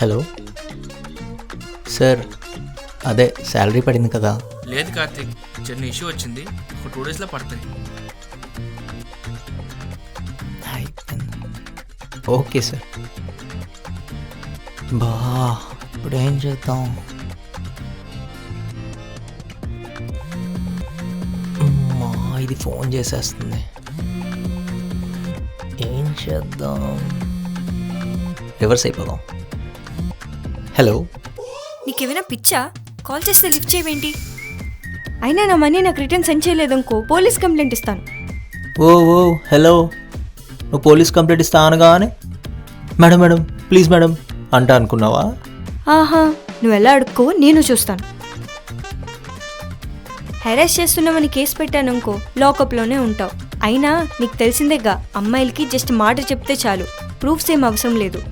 Hello sir, అదే salary పడింది కదా. లేదు కార్తీక్, చిన్న ఇష్యూ వచ్చింది, ఒక 2 డేస్లో పడతాయి. Okay sir. బా ఇప్పుడు ఏం చేద్దాం? అమ్మా, ఇది ఫోన్ చేసేస్తుంది. ఏం చేద్దాం? రివర్స్ అయిపోదాం. హలో, నీకేమైనా పిచ్చా? కాల్ చేస్తే లిఫ్ట్ చేయవేంటి? అయినా నా మనీ నాకు రిటర్న్ సెండ్ చేయలేదనుకో పోలీస్ కంప్లైంట్ ఇస్తాను. ఓ ఓ హలో, నువ్వు పోలీస్ కంప్లైంట్ ఇస్తా అనగానే మేడం మేడం ప్లీజ్ మేడం అంటా అనుకున్నావా? ఆహా, నువ్వు ఎలా అడుక్కో, నేను చూస్తాను. హెరాస్ చేస్తున్నామని కేసు పెట్టాననుకో లాకప్లోనే ఉంటావు. అయినా నీకు తెలిసిందేగా, అమ్మాయిలకి జస్ట్ మాట చెప్తే చాలు, ప్రూఫ్స్ ఏం అవసరం లేదు.